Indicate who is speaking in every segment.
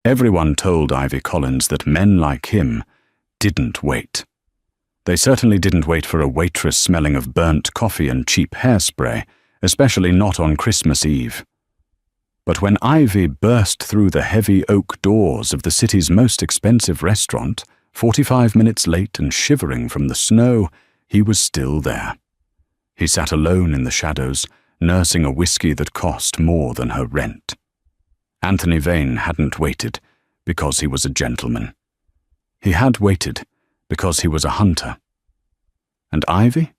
Speaker 1: Everyone told Ivy Collins that men like him didn't wait. They certainly didn't wait for a waitress smelling of burnt coffee and cheap hairspray, especially not on Christmas Eve. But when Ivy burst through the heavy oak doors of the city's most expensive restaurant, 45 minutes late and shivering from the snow, he was still there. He sat alone in the shadows, nursing a whiskey that cost more than her rent. Anthony Vane hadn't waited because he was a gentleman. He had waited because he was a hunter. And Ivy?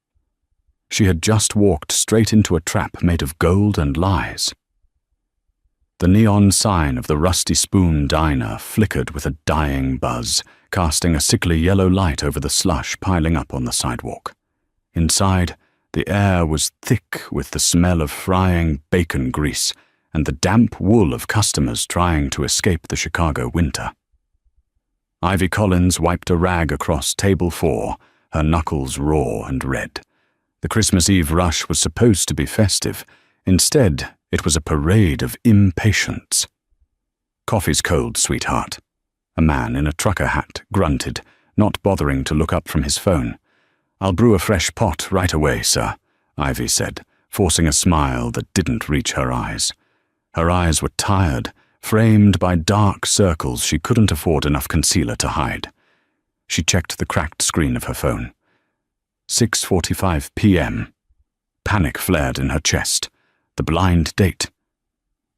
Speaker 1: She had just walked straight into a trap made of gold and lies. The neon sign of the Rusty Spoon Diner flickered with a dying buzz, casting a sickly yellow light over the slush piling up on the sidewalk. Inside, the air was thick with the smell of frying bacon grease and the damp wool of customers trying to escape the Chicago winter. Ivy Collins wiped a rag across table 4, her knuckles raw and red. The Christmas Eve rush was supposed to be festive. Instead, it was a parade of impatience. "Coffee's cold, sweetheart." A man in a trucker hat grunted, not bothering to look up from his phone. "I'll brew a fresh pot right away, sir," Ivy said, forcing a smile that didn't reach her eyes. Her eyes were tired, framed by dark circles she couldn't afford enough concealer to hide. She checked the cracked screen of her phone. 6:45 p.m. Panic flared in her chest. The blind date.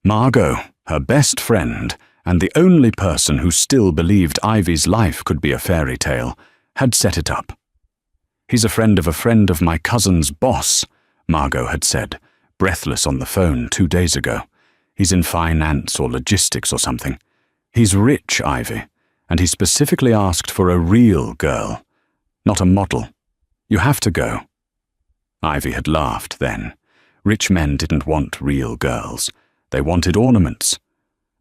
Speaker 1: Margot, her best friend, and the only person who still believed Ivy's life could be a fairy tale, had set it up. "He's a friend of my cousin's boss," Margot had said, breathless on the phone 2 days ago. "He's in finance or logistics or something. He's rich, Ivy, and he specifically asked for a real girl, not a model. You have to go." Ivy had laughed then. Rich men didn't want real girls. They wanted ornaments.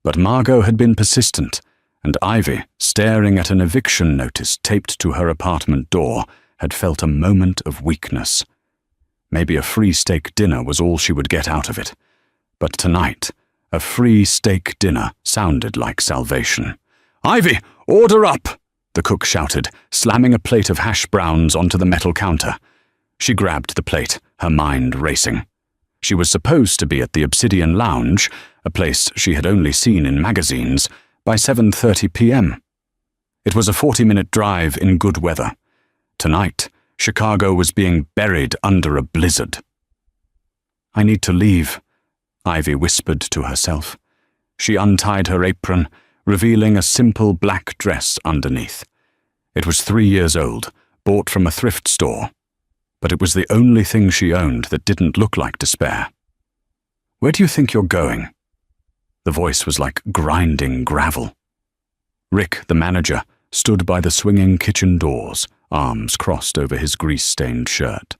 Speaker 1: But Margot had been persistent, and Ivy, staring at an eviction notice taped to her apartment door, had felt a moment of weakness. Maybe a free steak dinner was all she would get out of it. But tonight, a free steak dinner sounded like salvation. "Ivy, order up!" the cook shouted, slamming a plate of hash browns onto the metal counter. She grabbed the plate, her mind racing. She was supposed to be at the Obsidian Lounge, a place she had only seen in magazines, by 7:30 p.m. It was a 40-minute drive in good weather. Tonight, Chicago was being buried under a blizzard. "I need to leave," Ivy whispered to herself. She untied her apron, revealing a simple black dress underneath. It was 3 years old, bought from a thrift store, but it was the only thing she owned that didn't look like despair. "Where do you think you're going?" The voice was like grinding gravel. Rick, the manager, stood by the swinging kitchen doors, arms crossed over his grease-stained shirt.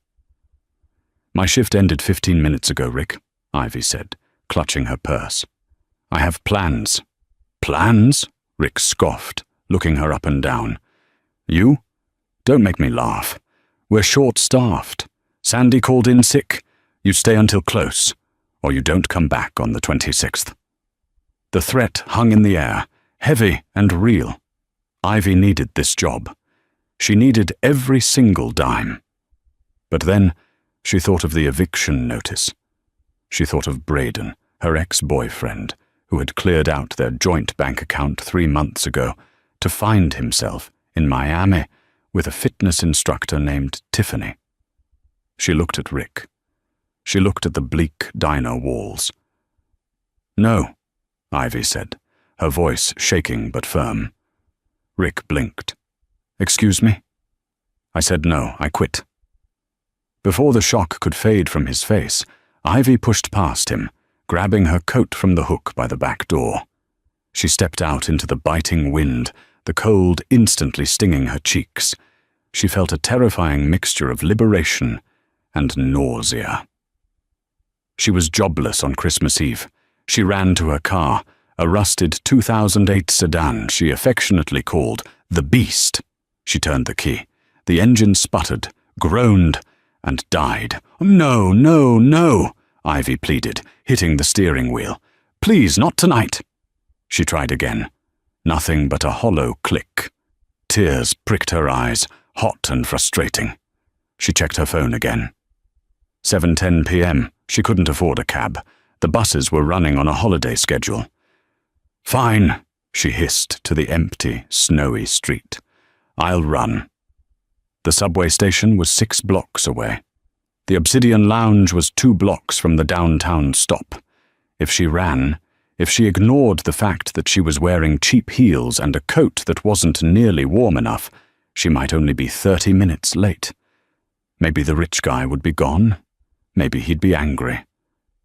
Speaker 1: "My shift ended 15 minutes ago, Rick," Ivy said, clutching her purse. "I have plans." "Plans?" Rick scoffed, looking her up and down. "You? Don't make me laugh. We're short-staffed. Sandy called in sick. You stay until close, or you don't come back on the 26th. The threat hung in the air, heavy and real. Ivy needed this job. She needed every single dime. But then she thought of the eviction notice. She thought of Braden, her ex-boyfriend, who had cleared out their joint bank account 3 months ago to find himself in Miami with a fitness instructor named Tiffany. She looked at Rick. She looked at the bleak diner walls. "No," Ivy said, her voice shaking but firm. Rick blinked. "Excuse me?" "I said no, I quit." Before the shock could fade from his face, Ivy pushed past him, grabbing her coat from the hook by the back door. She stepped out into the biting wind, the cold instantly stinging her cheeks. She felt a terrifying mixture of liberation and nausea. She was jobless on Christmas Eve. She ran to her car, a rusted 2008 sedan she affectionately called the Beast. She turned the key. The engine sputtered, groaned, and died. "No, no, no," Ivy pleaded, hitting the steering wheel. "Please, not tonight." She tried again. Nothing but a hollow click. Tears pricked her eyes, hot and frustrating. She checked her phone again. 7:10 p.m. She couldn't afford a cab. The buses were running on a holiday schedule. "Fine," she hissed to the empty, snowy street. "I'll run." The subway station was 6 blocks away. The Obsidian Lounge was 2 blocks from the downtown stop. If she ran, if she ignored the fact that she was wearing cheap heels and a coat that wasn't nearly warm enough, she might only be 30 minutes late. Maybe the rich guy would be gone. Maybe he'd be angry.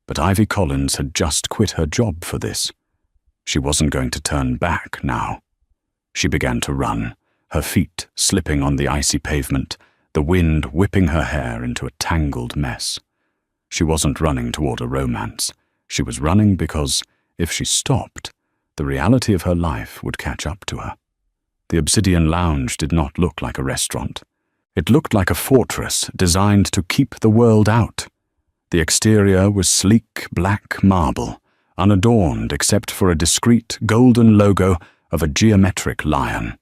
Speaker 1: But Ivy Collins had just quit her job for this. She wasn't going to turn back now. She began to run, her feet slipping on the icy pavement, the wind whipping her hair into a tangled mess. She wasn't running toward a romance. She was running because, if she stopped, the reality of her life would catch up to her. The Obsidian Lounge did not look like a restaurant. It looked like a fortress designed to keep the world out. The exterior was sleek black marble, unadorned except for a discreet golden logo of a geometric lion.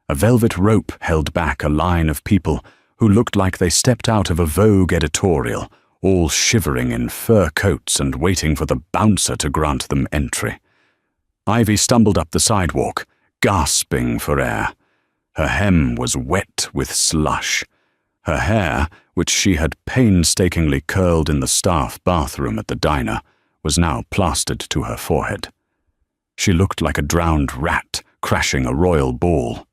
Speaker 1: A velvet rope held back a line of people who looked like they stepped out of a Vogue editorial, all shivering in fur coats and waiting for the bouncer to grant them entry. Ivy stumbled up the sidewalk, gasping for air. Her hem was wet with slush. Her hair, which she had painstakingly curled in the staff bathroom at the diner, was now plastered to her forehead. She looked like a drowned rat crashing a royal ball.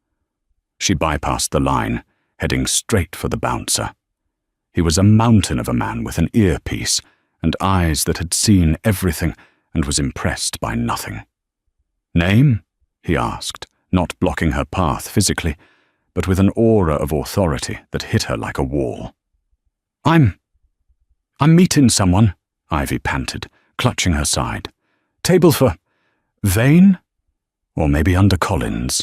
Speaker 1: She bypassed the line, heading straight for the bouncer. He was a mountain of a man with an earpiece and eyes that had seen everything and was impressed by nothing. "Name?" he asked, not blocking her path physically, but with an aura of authority that hit her like a wall. I'm meeting someone," Ivy panted, clutching her side. "Table for Vane? Or maybe under Collins."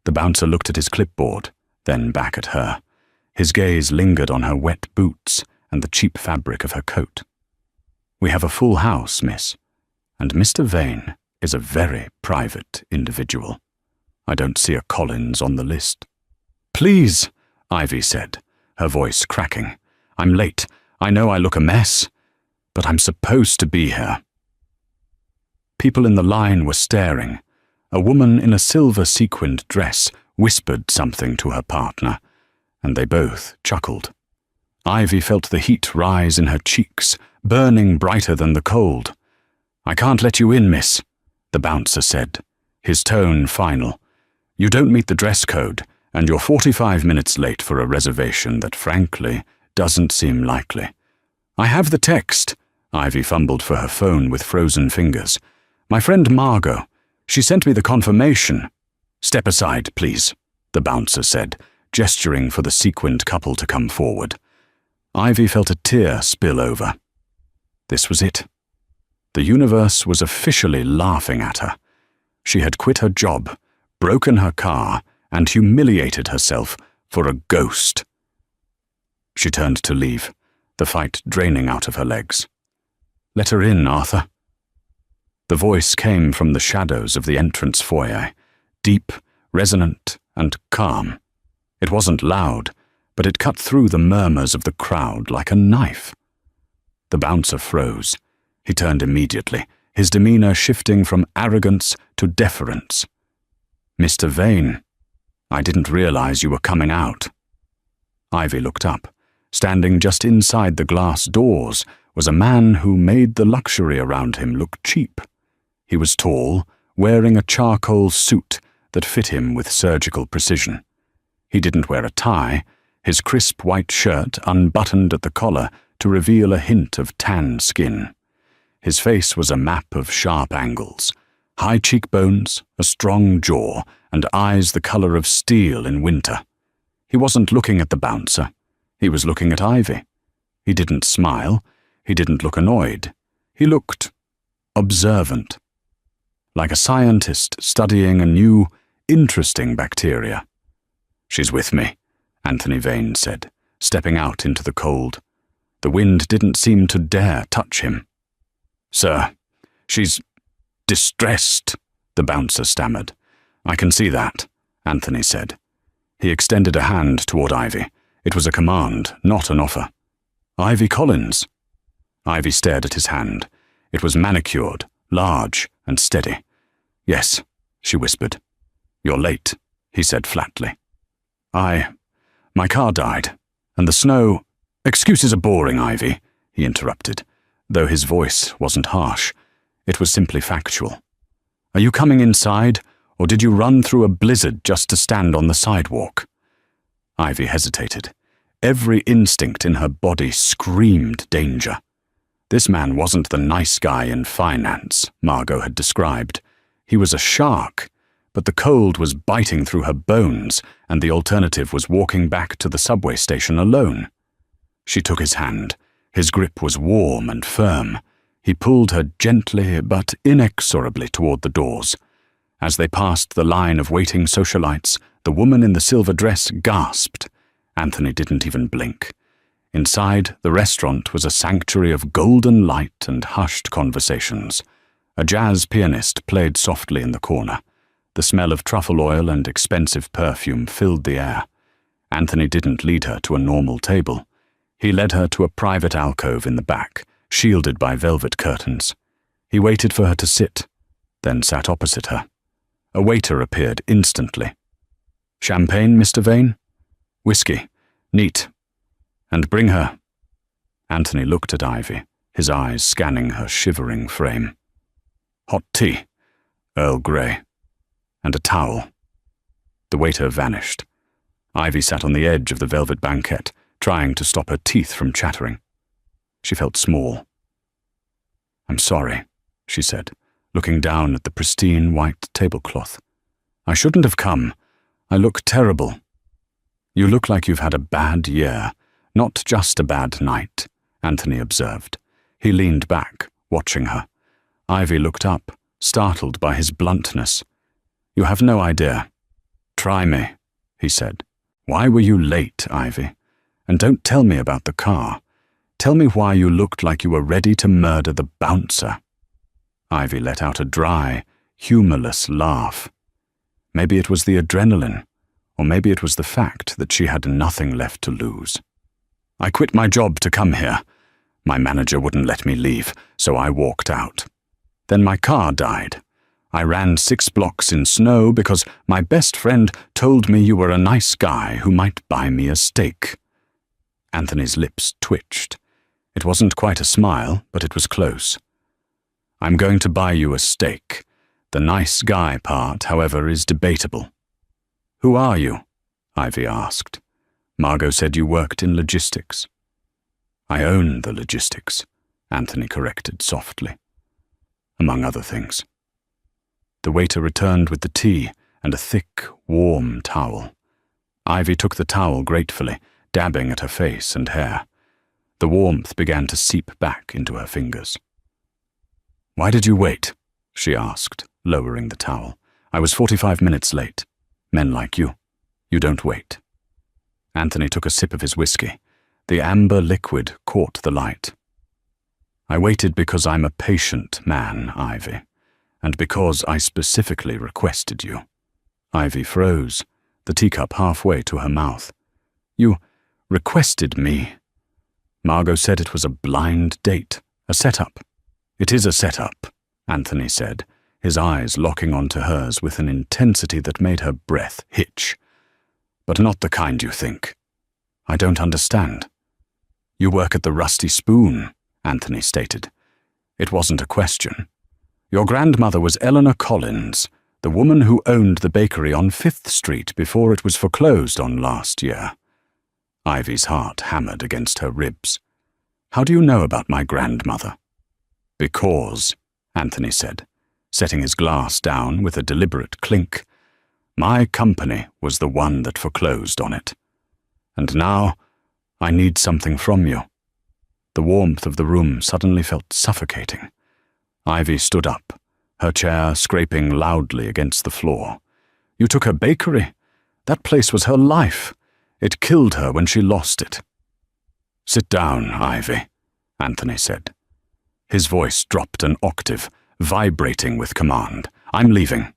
Speaker 1: The bouncer looked at his clipboard, then back at her. His gaze lingered on her wet boots and the cheap fabric of her coat. "We have a full house, miss, and Mr. Vane is a very private individual. I don't see a Collins on the list." "Please," Ivy said, her voice cracking. "I'm late. I know I look a mess, but I'm supposed to be here." People in the line were staring. A woman in a silver sequined dress whispered something to her partner, and they both chuckled. Ivy felt the heat rise in her cheeks, burning brighter than the cold. "I can't let you in, miss," the bouncer said, his tone final. "You don't meet the dress code, and you're 45 minutes late for a reservation that, frankly, doesn't seem likely." "I have the text." Ivy fumbled for her phone with frozen fingers. "My friend Margot. She sent me the confirmation." "Step aside, please," the bouncer said, gesturing for the sequined couple to come forward. Ivy felt a tear spill over. This was it. The universe was officially laughing at her. She had quit her job, broken her car, and humiliated herself for a ghost. She turned to leave, the fight draining out of her legs. "Let her in, Arthur." The voice came from the shadows of the entrance foyer, deep, resonant, and calm. It wasn't loud, but it cut through the murmurs of the crowd like a knife. The bouncer froze. He turned immediately, his demeanor shifting from arrogance to deference. "Mr. Vane, I didn't realize you were coming out." Ivy looked up. Standing just inside the glass doors was a man who made the luxury around him look cheap. He was tall, wearing a charcoal suit that fit him with surgical precision. He didn't wear a tie, his crisp white shirt unbuttoned at the collar to reveal a hint of tan skin. His face was a map of sharp angles, high cheekbones, a strong jaw, and eyes the color of steel in winter. He wasn't looking at the bouncer. He was looking at Ivy. He didn't smile. He didn't look annoyed. He looked observant, like a scientist studying a new, interesting bacteria. "She's with me," Anthony Vane said, stepping out into the cold. The wind didn't seem to dare touch him. "Sir, she's distressed," the bouncer stammered. "I can see that," Anthony said. He extended a hand toward Ivy. It was a command, not an offer. "Ivy Collins." Ivy stared at his hand. It was manicured, large, and steady. "Yes," she whispered. "You're late," he said flatly. My car died, and the snow—" "Excuses are boring, Ivy," he interrupted, though his voice wasn't harsh. It was simply factual. "Are you coming inside, or did you run through a blizzard just to stand on the sidewalk?" Ivy hesitated. Every instinct in her body screamed danger. This man wasn't the nice guy in finance Margot had described. He was a shark, but the cold was biting through her bones, and the alternative was walking back to the subway station alone. She took his hand. His grip was warm and firm. He pulled her gently but inexorably toward the doors. As they passed the line of waiting socialites, the woman in the silver dress gasped. Anthony didn't even blink. Inside, the restaurant was a sanctuary of golden light and hushed conversations. A jazz pianist played softly in the corner. The smell of truffle oil and expensive perfume filled the air. Anthony didn't lead her to a normal table. He led her to a private alcove in the back, shielded by velvet curtains. He waited for her to sit, then sat opposite her. A waiter appeared instantly. "Champagne, Mr. Vane?" "Whiskey. Neat. And bring her." Anthony looked at Ivy, his eyes scanning her shivering frame. "Hot tea, Earl Grey, and a towel." The waiter vanished. Ivy sat on the edge of the velvet banquette, trying to stop her teeth from chattering. She felt small. "I'm sorry," she said, looking down at the pristine white tablecloth. "I shouldn't have come. I look terrible." "You look like you've had a bad year, not just a bad night," Anthony observed. He leaned back, watching her. Ivy looked up, startled by his bluntness. "You have no idea." "Try me," he said. "Why were you late, Ivy? And don't tell me about the car. Tell me why you looked like you were ready to murder the bouncer." Ivy let out a dry, humorless laugh. Maybe it was the adrenaline, or maybe it was the fact that she had nothing left to lose. "I quit my job to come here. My manager wouldn't let me leave, so I walked out. Then my car died. I ran 6 blocks in snow because my best friend told me you were a nice guy who might buy me a steak." Anthony's lips twitched. It wasn't quite a smile, but it was close. "I'm going to buy you a steak. The nice guy part, however, is debatable." "Who are you?" Ivy asked. "Margot said you worked in logistics." "I own the logistics," Anthony corrected softly. "Among other things." The waiter returned with the tea and a thick, warm towel. Ivy took the towel gratefully, dabbing at her face and hair. The warmth began to seep back into her fingers. "Why did you wait?" she asked, lowering the towel. "I was 45 minutes late. Men like you. You don't wait." Anthony took a sip of his whiskey. The amber liquid caught the light. "I waited because I'm a patient man, Ivy, and because I specifically requested you." Ivy froze, the teacup halfway to her mouth. "You requested me?" Margot said it was a blind date, a setup. "It is a setup," Anthony said, his eyes locking onto hers with an intensity that made her breath hitch. "But not the kind you think. I don't understand." "You work at the Rusty Spoon," Anthony stated. It wasn't a question. "Your grandmother was Eleanor Collins, the woman who owned the bakery on 5th Street before it was foreclosed on last year." Ivy's heart hammered against her ribs. "How do you know about my grandmother?" "Because," Anthony said, setting his glass down with a deliberate clink, "my company was the one that foreclosed on it. And now, I need something from you." The warmth of the room suddenly felt suffocating. Ivy stood up, her chair scraping loudly against the floor. "You took her bakery? That place was her life. It killed her when she lost it." "Sit down, Ivy," Anthony said. His voice dropped an octave, vibrating with command. I'm leaving.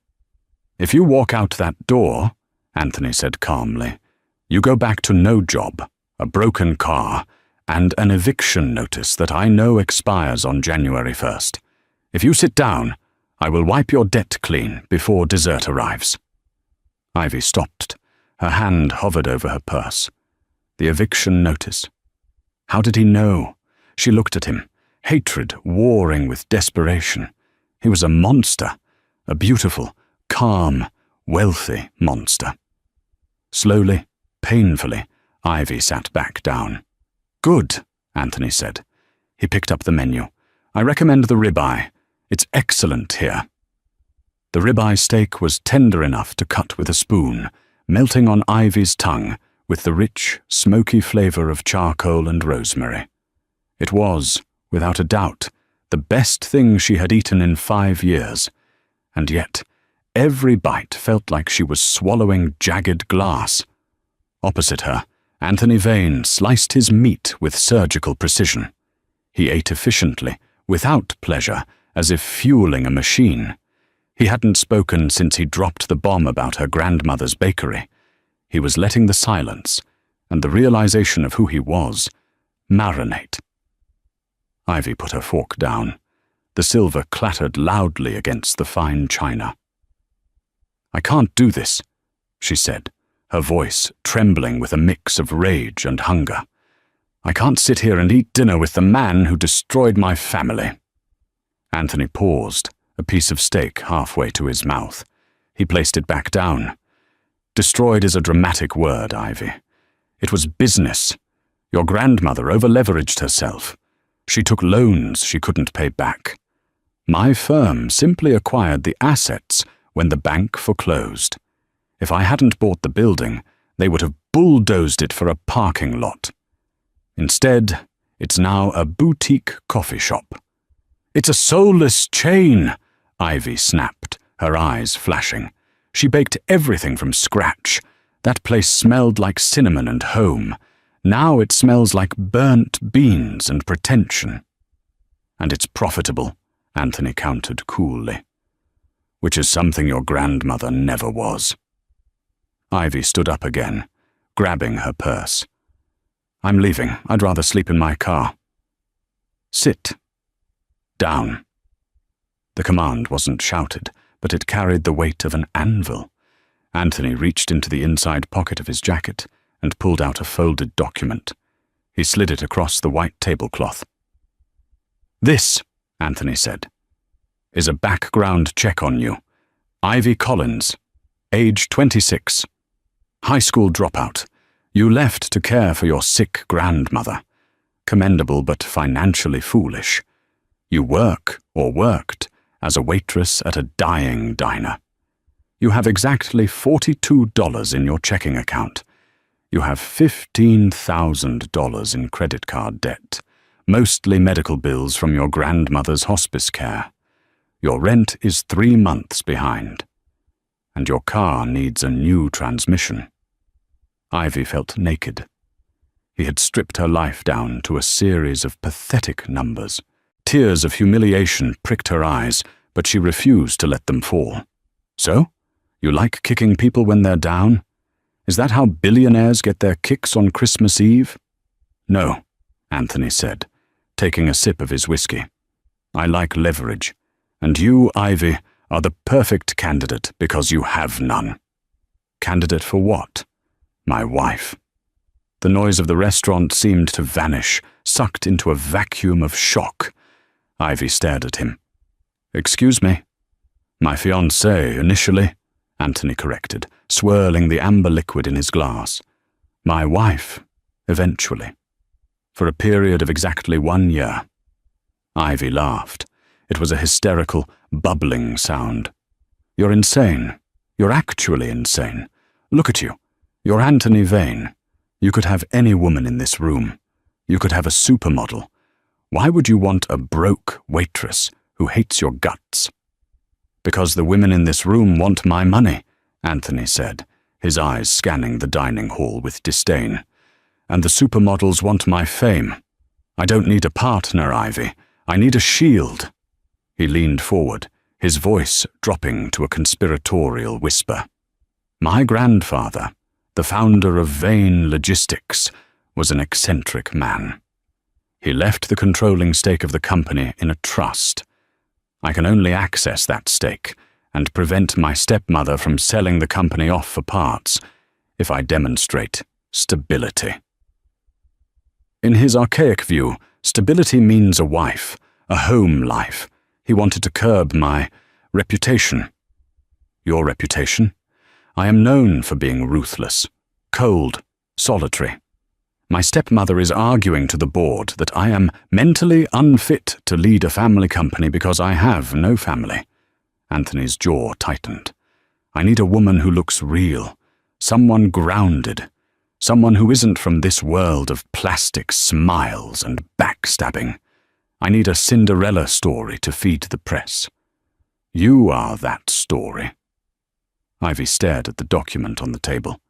Speaker 1: If you walk out that door, Anthony said calmly, you go back to no job, a broken car, and an eviction notice that I know expires on January 1st. If you sit down, I will wipe your debt clean before dessert arrives. Ivy stopped. Her hand hovered over her purse. The eviction notice. How did he know? She looked at him, hatred warring with desperation. He was a monster, a beautiful, calm, wealthy monster. Slowly, painfully, Ivy sat back down. Good, Anthony said. He picked up the menu. I recommend the ribeye. It's excellent here. The ribeye steak was tender enough to cut with a spoon, melting on Ivy's tongue with the rich, smoky flavor of charcoal and rosemary. It was, without a doubt, the best thing she had eaten in 5 years, and yet every bite felt like she was swallowing jagged glass. Opposite her, Anthony Vane sliced his meat with surgical precision. He ate efficiently, without pleasure, as if fueling a machine. He hadn't spoken since he dropped the bomb about her grandmother's bakery. He was letting the silence, and the realization of who he was, marinate. Ivy put her fork down. The silver clattered loudly against the fine china. I can't do this, she said, her voice trembling with a mix of rage and hunger. I can't sit here and eat dinner with the man who destroyed my family. Anthony paused, a piece of steak halfway to his mouth. He placed it back down. Destroyed is a dramatic word, Ivy. It was business. Your grandmother over-leveraged herself. She took loans she couldn't pay back. My firm simply acquired the assets when the bank foreclosed. If I hadn't bought the building, they would have bulldozed it for a parking lot. Instead, it's now a boutique coffee shop. It's a soulless chain, Ivy snapped, her eyes flashing. She baked everything from scratch. That place smelled like cinnamon and home. Now it smells like burnt beans and pretension. And it's profitable, Anthony countered coolly. Which is something your grandmother never was. Ivy stood up again, grabbing her purse. I'm leaving. I'd rather sleep in my car. Sit. Down. The command wasn't shouted, but it carried the weight of an anvil. Anthony reached into the inside pocket of his jacket and pulled out a folded document. He slid it across the white tablecloth. This, Anthony said, is a background check on you. Ivy Collins, age 26. High school dropout. You left to care for your sick grandmother. Commendable but financially foolish. You work, or worked, as a waitress at a dying diner. You have exactly $42 in your checking account. You have $15,000 in credit card debt, mostly medical bills from your grandmother's hospice care. Your rent is 3 months behind. And your car needs a new transmission. Ivy felt naked. He had stripped her life down to a series of pathetic numbers. Tears of humiliation pricked her eyes, but she refused to let them fall. So? You like kicking people when they're down? Is that how billionaires get their kicks on Christmas Eve? No, Anthony said, taking a sip of his whiskey. I like leverage, and you, Ivy, are the perfect candidate because you have none. Candidate for what? My wife. The noise of the restaurant seemed to vanish, sucked into a vacuum of shock. Ivy stared at him. Excuse me. My fiancée, initially, Anthony corrected, swirling the amber liquid in his glass. My wife, eventually. For a period of exactly 1 year. Ivy laughed. It was a hysterical, bubbling sound. You're insane. You're actually insane. Look at you. You're Anthony Vane. You could have any woman in this room. You could have a supermodel. Why would you want a broke waitress who hates your guts? Because the women in this room want my money, Anthony said, his eyes scanning the dining hall with disdain. And the supermodels want my fame. I don't need a partner, Ivy. I need a shield. He leaned forward, his voice dropping to a conspiratorial whisper. My grandfather, the founder of Vane Logistics, was an eccentric man. He left the controlling stake of the company in a trust. I can only access that stake and prevent my stepmother from selling the company off for parts if I demonstrate stability. In his archaic view, stability means a wife, a home life. He wanted to curb my reputation. Your reputation? I am known for being ruthless, cold, solitary. My stepmother is arguing to the board that I am mentally unfit to lead a family company because I have no family. Anthony's jaw tightened. I need a woman who looks real, someone grounded, someone who isn't from this world of plastic smiles and backstabbing. I need a Cinderella story to feed the press. You are that story. Ivy stared at the document on the table.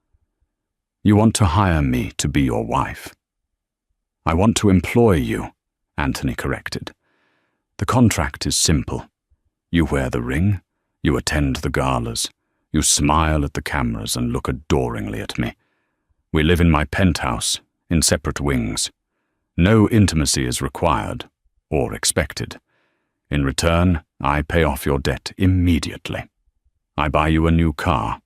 Speaker 1: You want to hire me to be your wife. I want to employ you, Anthony corrected. The contract is simple. You wear the ring, you attend the galas, you smile at the cameras and look adoringly at me. We live in my penthouse, in separate wings. No intimacy is required or expected. In return, I pay off your debt immediately. I buy you a new car,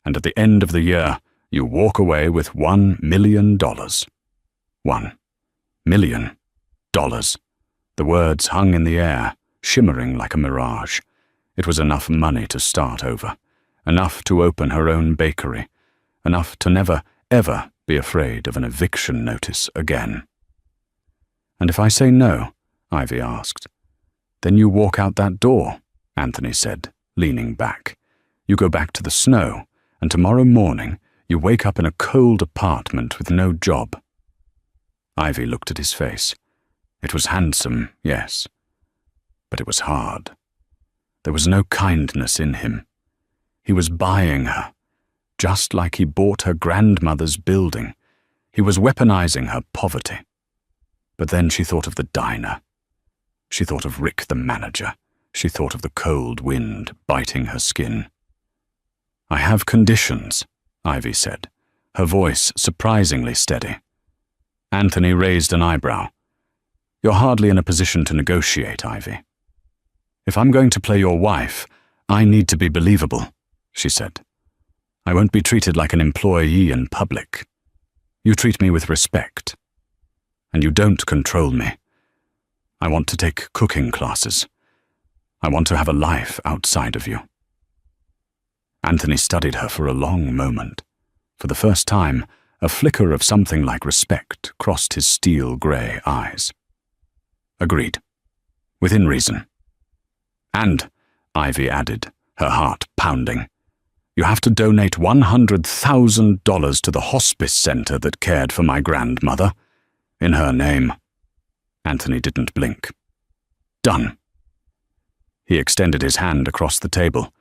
Speaker 1: and at the end of the year, you walk away with $1 million. $1 million. The words hung in the air, shimmering like a mirage. It was enough money to start over, enough to open her own bakery, enough to never, ever be afraid of an eviction notice again. And if I say no, Ivy asked. Then you walk out that door, Anthony said, leaning back. You go back to the snow, and tomorrow morning you wake up in a cold apartment with no job. Ivy looked at his face. It was handsome, yes, but it was hard. There was no kindness in him. He was buying her, just like he bought her grandmother's building. He was weaponizing her poverty. But then she thought of the diner. She thought of Rick the manager. She thought of the cold wind biting her skin. I have conditions, Ivy said, her voice surprisingly steady. Anthony raised an eyebrow. You're hardly in a position to negotiate, Ivy. If I'm going to play your wife, I need to be believable, she said. I won't be treated like an employee in public. You treat me with respect. And you don't control me. I want to take cooking classes. I want to have a life outside of you. Anthony studied her for a long moment. For the first time, a flicker of something like respect crossed his steel-grey eyes. Agreed. Within reason. And, Ivy added, her heart pounding, you have to donate $100,000 to the hospice center that cared for my grandmother. In her name. Anthony didn't blink. Done. He extended his hand across the table.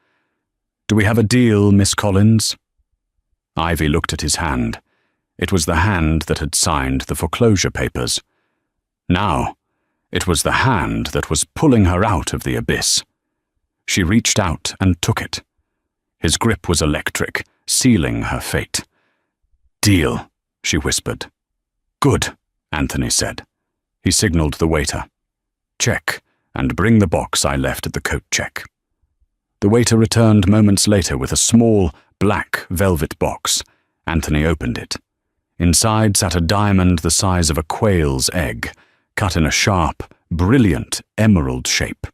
Speaker 1: Do we have a deal, Miss Collins? Ivy looked at his hand. It was the hand that had signed the foreclosure papers. Now, it was the hand that was pulling her out of the abyss. She reached out and took it. His grip was electric, sealing her fate. Deal, she whispered. Good, Anthony said. He signaled the waiter. Check, and bring the box I left at the coat check. The waiter returned moments later with a small, black velvet box. Anthony opened it. Inside sat a diamond the size of a quail's egg, cut in a sharp, brilliant emerald shape.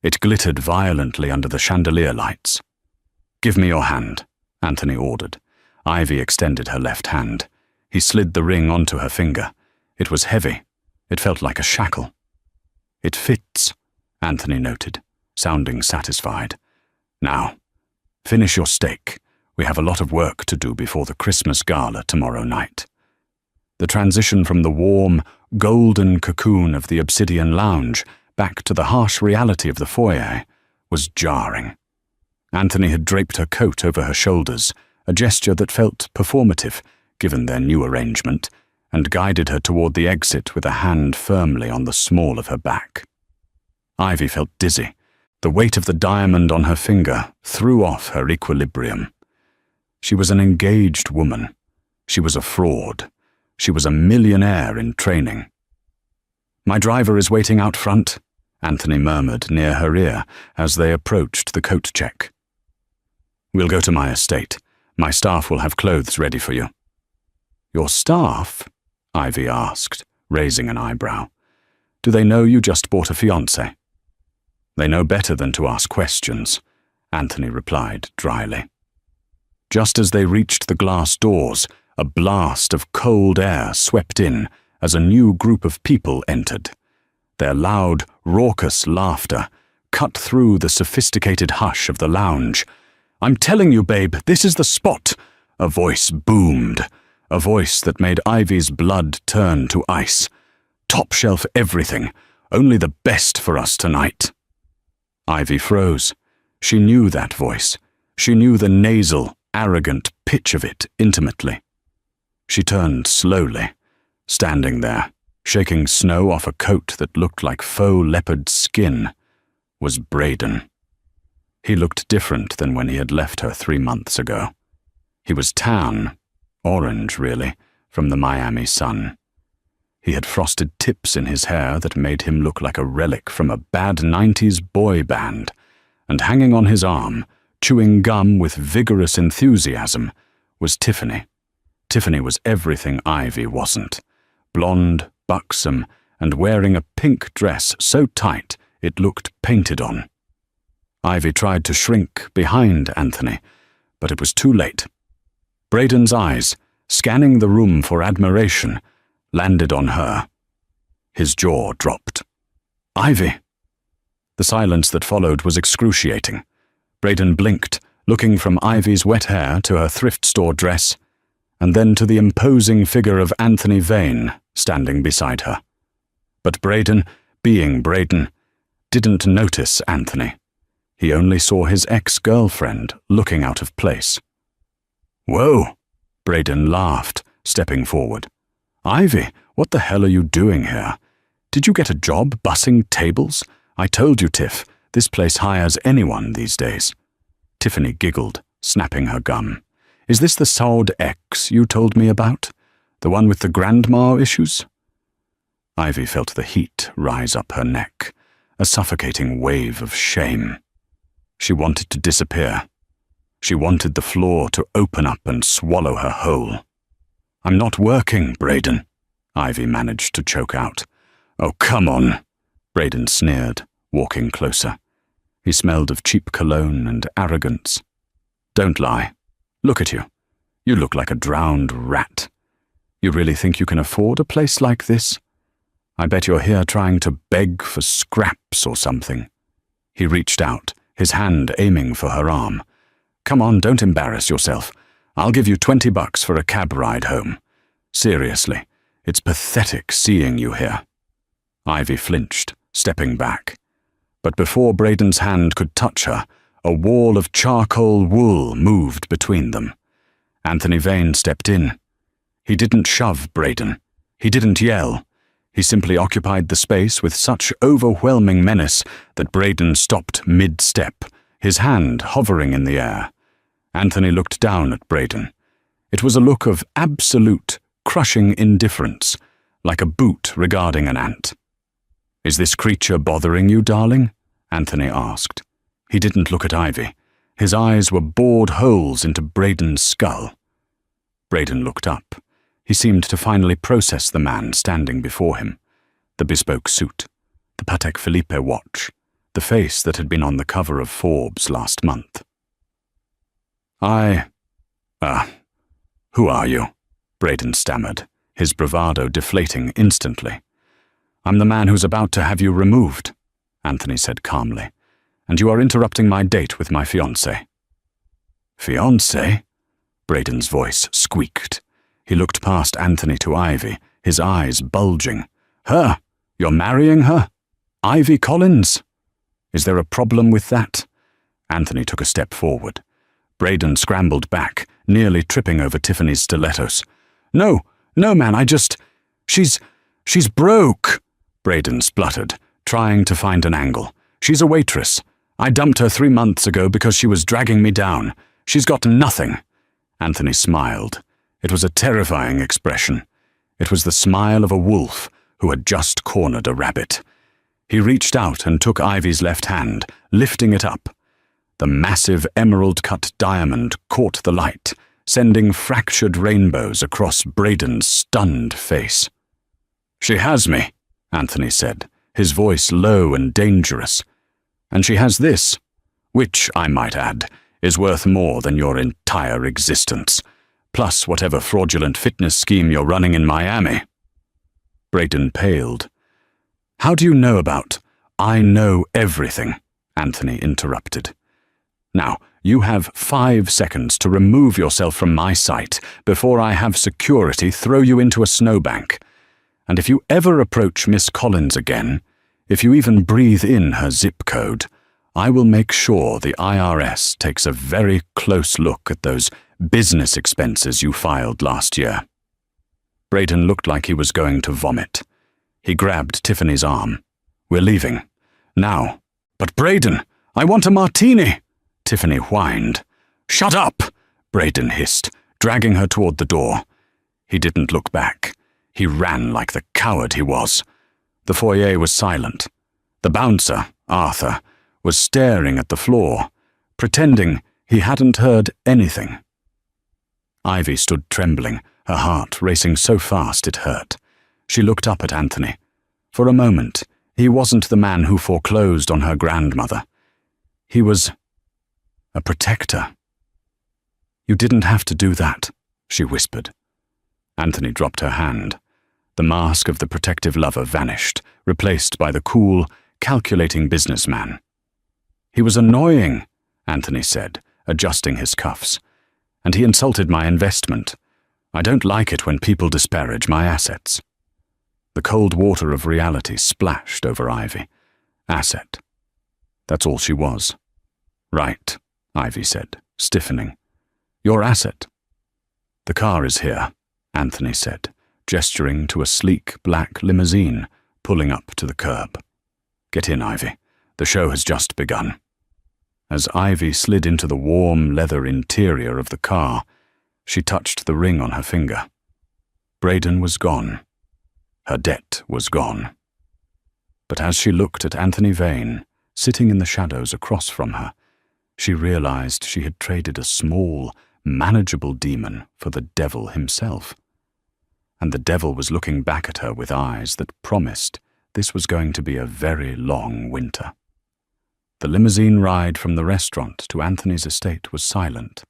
Speaker 1: It glittered violently under the chandelier lights. Give me your hand, Anthony ordered. Ivy extended her left hand. He slid the ring onto her finger. It was heavy. It felt like a shackle. It fits, Anthony noted, sounding satisfied. Now, finish your steak. We have a lot of work to do before the Christmas gala tomorrow night. The transition from the warm, golden cocoon of the obsidian lounge back to the harsh reality of the foyer was jarring. Anthony had draped her coat over her shoulders, a gesture that felt performative, given their new arrangement, and guided her toward the exit with a hand firmly on the small of her back. Ivy felt dizzy. The weight of the diamond on her finger threw off her equilibrium. She was an engaged woman. She was a fraud. She was a millionaire in training. "My driver is waiting out front," Anthony murmured near her ear as they approached the coat check. "We'll go to my estate. My staff will have clothes ready for you." "Your staff?" Ivy asked, raising an eyebrow. "Do they know you just bought a fiancé?" "They know better than to ask questions," Anthony replied dryly. Just as they reached the glass doors, a blast of cold air swept in as a new group of people entered. Their loud, raucous laughter cut through the sophisticated hush of the lounge. "I'm telling you, babe, this is the spot," a voice boomed, a voice that made Ivy's blood turn to ice. "Top shelf everything, only the best for us tonight." Ivy froze. She knew that voice. She knew the nasal, arrogant pitch of it intimately. She turned slowly, standing there, shaking snow off a coat that looked like faux leopard skin, was Braden. He looked different than when he had left her 3 months ago. He was tan, orange really, from the Miami sun. He had frosted tips in his hair that made him look like a relic from a bad 90s boy band, and hanging on his arm, chewing gum with vigorous enthusiasm, was Tiffany. Tiffany was everything Ivy wasn't. Blonde, buxom, and wearing a pink dress so tight it looked painted on. Ivy tried to shrink behind Anthony, but it was too late. Braden's eyes, scanning the room for admiration, landed on her. His jaw dropped. "Ivy!" The silence that followed was excruciating. Braden blinked, looking from Ivy's wet hair to her thrift store dress, and then to the imposing figure of Anthony Vane standing beside her. But Braden, being Braden, didn't notice Anthony. He only saw his ex-girlfriend looking out of place. "Whoa!" Braden laughed, stepping forward. "Ivy, what the hell are you doing here? Did you get a job bussing tables? I told you, Tiff, this place hires anyone these days." Tiffany giggled, snapping her gum. "Is this the Saud ex you told me about? The one with the grandma issues?" Ivy felt the heat rise up her neck, a suffocating wave of shame. She wanted to disappear. She wanted the floor to open up and swallow her whole. "I'm not working, Braden," Ivy managed to choke out. "Oh, come on," Braden sneered, walking closer. He smelled of cheap cologne and arrogance. "Don't lie. Look at you. You look like a drowned rat. You really think you can afford a place like this? I bet you're here trying to beg for scraps or something." He reached out, his hand aiming for her arm. "Come on, don't embarrass yourself. I'll give you $20 for a cab ride home. Seriously, it's pathetic seeing you here." Ivy flinched, stepping back. But before Braden's hand could touch her, a wall of charcoal wool moved between them. Anthony Vane stepped in. He didn't shove Braden. He didn't yell. He simply occupied the space with such overwhelming menace that Braden stopped mid-step, his hand hovering in the air. Anthony looked down at Braden. It was a look of absolute, crushing indifference, like a boot regarding an ant. "Is this creature bothering you, darling?" Anthony asked. He didn't look at Ivy. His eyes were bored holes into Braden's skull. Braden looked up. He seemed to finally process the man standing before him. The bespoke suit, the Patek Philippe watch, the face that had been on the cover of Forbes last month. Who are you?" Braden stammered, his bravado deflating instantly. "I'm the man who's about to have you removed," Anthony said calmly, "and you are interrupting my date with my fiancé." "Fiancé?" Braden's voice squeaked. He looked past Anthony to Ivy, his eyes bulging. "Her? You're marrying her? Ivy Collins? Is there a problem with that?" Anthony took a step forward. Braden scrambled back, nearly tripping over Tiffany's stilettos. No, man, She's broke," Braden spluttered, trying to find an angle. "She's a waitress. I dumped her 3 months ago because she was dragging me down. She's got nothing." Anthony smiled. It was a terrifying expression. It was the smile of a wolf who had just cornered a rabbit. He reached out and took Ivy's left hand, lifting it up. The massive emerald-cut diamond caught the light, sending fractured rainbows across Braden's stunned face. "She has me," Anthony said, his voice low and dangerous. "And she has this, which, I might add, is worth more than your entire existence, plus whatever fraudulent fitness scheme you're running in Miami." Braden paled. "How do you know about—" "I know everything," Anthony interrupted. "Now, you have 5 seconds to remove yourself from my sight before I have security throw you into a snowbank. And if you ever approach Miss Collins again, if you even breathe in her zip code, I will make sure the IRS takes a very close look at those business expenses you filed last year." Braden looked like he was going to vomit. He grabbed Tiffany's arm. "We're leaving. Now." "But Braden, I want a martini," Tiffany whined. "Shut up," Braden hissed, dragging her toward the door. He didn't look back. He ran like the coward he was. The foyer was silent. The bouncer, Arthur, was staring at the floor, pretending he hadn't heard anything. Ivy stood trembling, her heart racing so fast it hurt. She looked up at Anthony. For a moment, he wasn't the man who foreclosed on her grandmother. He was a protector. "You didn't have to do that," she whispered. Anthony dropped her hand. The mask of the protective lover vanished, replaced by the cool, calculating businessman. "He was annoying," Anthony said, adjusting his cuffs. "And he insulted my investment. I don't like it when people disparage my assets." The cold water of reality splashed over Ivy. Asset. That's all she was. "Right," Ivy said, stiffening. "Your asset." "The car is here," Anthony said, gesturing to a sleek black limousine pulling up to the curb. "Get in, Ivy. The show has just begun." As Ivy slid into the warm leather interior of the car, she touched the ring on her finger. Braden was gone. Her debt was gone. But as she looked at Anthony Vane, sitting in the shadows across from her, she realized she had traded a small, manageable demon for the devil himself. And the devil was looking back at her with eyes that promised this was going to be a very long winter. The limousine ride from the restaurant to Anthony's estate was silent,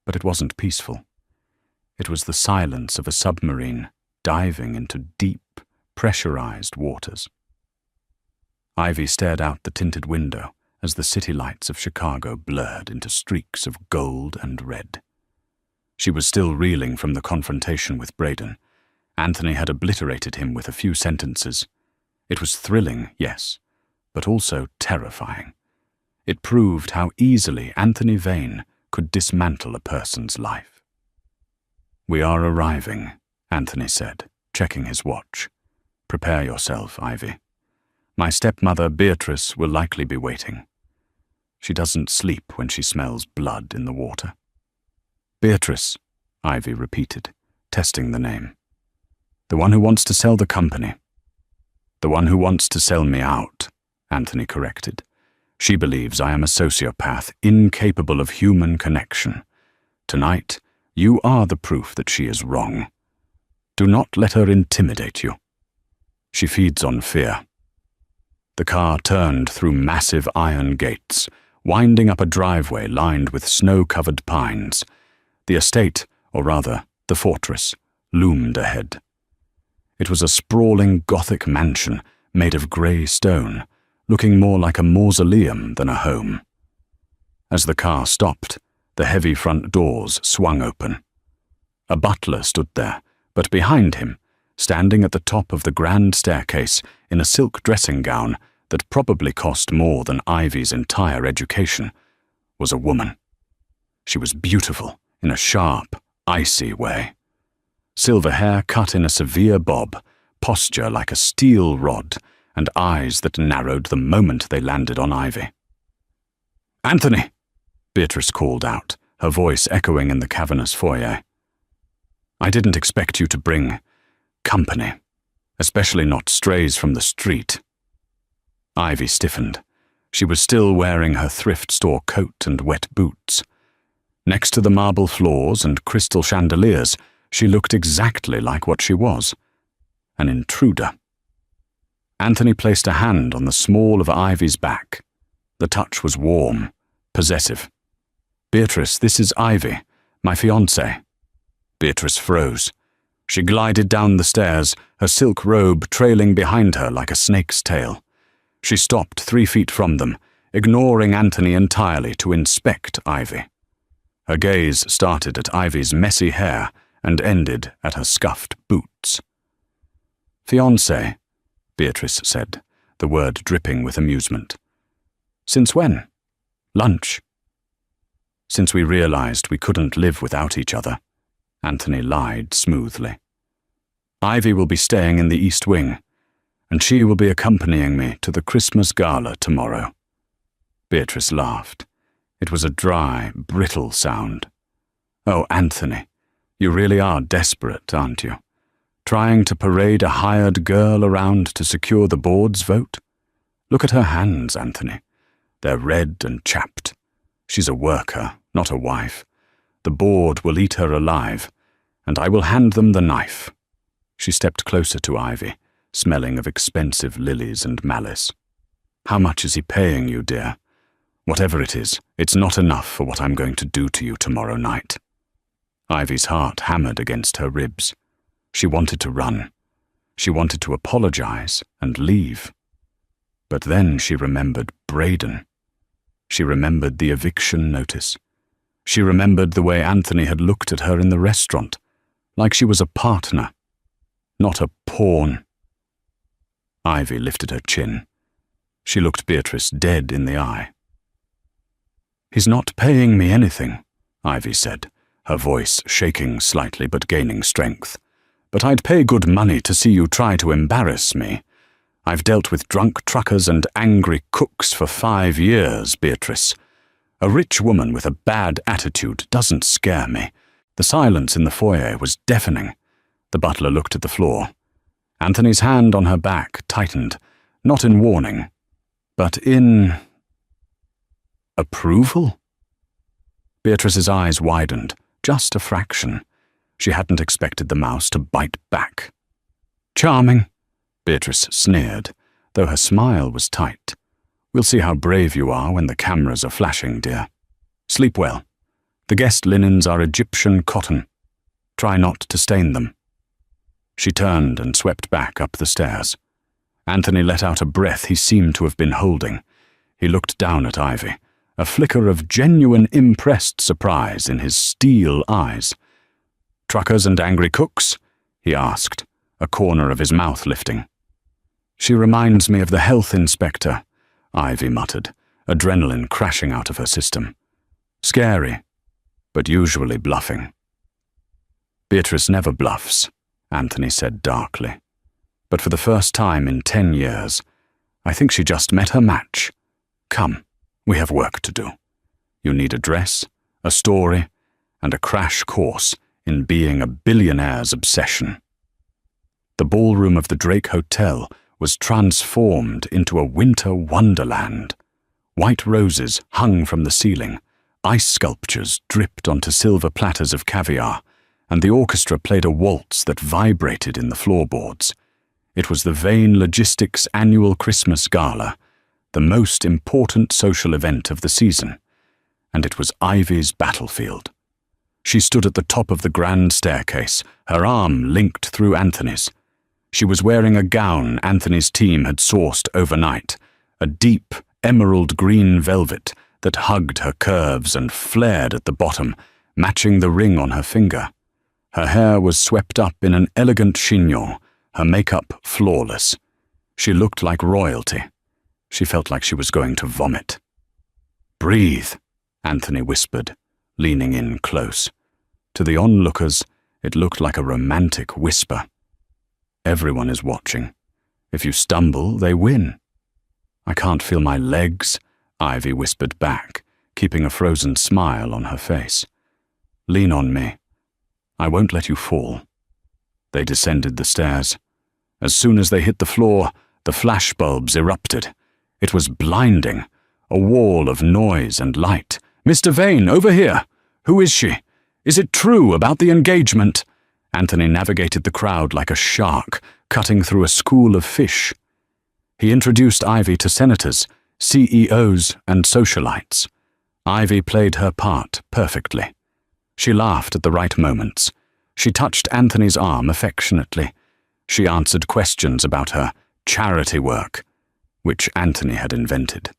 Speaker 1: but it wasn't peaceful. It was the silence of a submarine diving into deep, pressurized waters. Ivy stared out the tinted window as the city lights of Chicago blurred into streaks of gold and red. She was still reeling from the confrontation with Braden. Anthony had obliterated him with a few sentences. It was thrilling, yes, but also terrifying. It proved how easily Anthony Vane could dismantle a person's life. "We are arriving," Anthony said, checking his watch. "Prepare yourself, Ivy. My stepmother, Beatrice, will likely be waiting. She doesn't sleep when she smells blood in the water." "Beatrice," Ivy repeated, testing the name. "The one who wants to sell the company." "The one who wants to sell me out," Anthony corrected. "She believes I am a sociopath, incapable of human connection. Tonight, you are the proof that she is wrong. Do not let her intimidate you. She feeds on fear." The car turned through massive iron gates, winding up a driveway lined with snow-covered pines. The estate, or rather, the fortress, loomed ahead. It was a sprawling Gothic mansion made of grey stone, looking more like a mausoleum than a home. As the car stopped, the heavy front doors swung open. A butler stood there, but behind him, standing at the top of the grand staircase in a silk dressing gown that probably cost more than Ivy's entire education, was a woman. She was beautiful in a sharp, icy way. Silver hair cut in a severe bob, posture like a steel rod, and eyes that narrowed the moment they landed on Ivy. "Anthony!" Beatrice called out, her voice echoing in the cavernous foyer. "I didn't expect you to bring company, especially not strays from the street." Ivy stiffened. She was still wearing her thrift store coat and wet boots. Next to the marble floors and crystal chandeliers, she looked exactly like what she was, an intruder. Anthony placed a hand on the small of Ivy's back. The touch was warm, possessive. "Beatrice, this is Ivy, my fiancée." Beatrice froze. She glided down the stairs, her silk robe trailing behind her like a snake's tail. She stopped 3 feet from them, ignoring Anthony entirely to inspect Ivy. Her gaze started at Ivy's messy hair and ended at her scuffed boots. "Fiancé," Beatrice said, the word dripping with amusement. "Since when?" "Lunch." "Since we realized we couldn't live without each other," Anthony lied smoothly. "Ivy will be staying in the East Wing, and she will be accompanying me to the Christmas gala tomorrow." Beatrice laughed. It was a dry, brittle sound. "Oh, Anthony, you really are desperate, aren't you? Trying to parade a hired girl around to secure the board's vote? Look at her hands, Anthony. They're red and chapped. She's a worker, not a wife. The board will eat her alive, and I will hand them the knife." She stepped closer to Ivy, smelling of expensive lilies and malice. "How much is he paying you, dear? Whatever it is, it's not enough for what I'm going to do to you tomorrow night." Ivy's heart hammered against her ribs. She wanted to run. She wanted to apologize and leave. But then she remembered Braden. She remembered the eviction notice. She remembered the way Anthony had looked at her in the restaurant, like she was a partner, not a pawn. Ivy lifted her chin. She looked Beatrice dead in the eye. "He's not paying me anything," Ivy said, her voice shaking slightly but gaining strength. "But I'd pay good money to see you try to embarrass me. I've dealt with drunk truckers and angry cooks for 5 years, Beatrice. A rich woman with a bad attitude doesn't scare me." The silence in the foyer was deafening. The butler looked at the floor. Anthony's hand on her back tightened, not in warning, but in approval? Beatrice's eyes widened, just a fraction. She hadn't expected the mouse to bite back. "Charming," Beatrice sneered, though her smile was tight. "We'll see how brave you are when the cameras are flashing, dear. Sleep well. The guest linens are Egyptian cotton. Try not to stain them." She turned and swept back up the stairs. Anthony let out a breath he seemed to have been holding. He looked down at Ivy, a flicker of genuine impressed surprise in his steel eyes. "Truckers and angry cooks?" he asked, a corner of his mouth lifting. "She reminds me of the health inspector," Ivy muttered, adrenaline crashing out of her system. "Scary, but usually bluffing." "Beatrice never bluffs," Anthony said darkly. "But for the first time in 10 years, I think she just met her match. Come, we have work to do. You need a dress, a story, and a crash course in being a billionaire's obsession." The ballroom of the Drake Hotel was transformed into a winter wonderland. White roses hung from the ceiling, ice sculptures dripped onto silver platters of caviar, and the orchestra played a waltz that vibrated in the floorboards. It was the Vane Logistics annual Christmas gala, the most important social event of the season, and it was Ivy's battlefield. She stood at the top of the grand staircase, her arm linked through Anthony's. She was wearing a gown Anthony's team had sourced overnight, a deep emerald green velvet that hugged her curves and flared at the bottom, matching the ring on her finger. Her hair was swept up in an elegant chignon, her makeup flawless. She looked like royalty. She felt like she was going to vomit. "Breathe," Anthony whispered, leaning in close. To the onlookers, it looked like a romantic whisper. "Everyone is watching. If you stumble, they win." "I can't feel my legs," Ivy whispered back, keeping a frozen smile on her face. "Lean on me. I won't let you fall." They descended the stairs. As soon as they hit the floor, the flashbulbs erupted. It was blinding, a wall of noise and light. "Mr. Vane, over here! Who is she? Is it true about the engagement?" Anthony navigated the crowd like a shark, cutting through a school of fish. He introduced Ivy to senators, CEOs, and socialites. Ivy played her part perfectly. She laughed at the right moments. She touched Anthony's arm affectionately. She answered questions about her charity work, which Anthony had invented,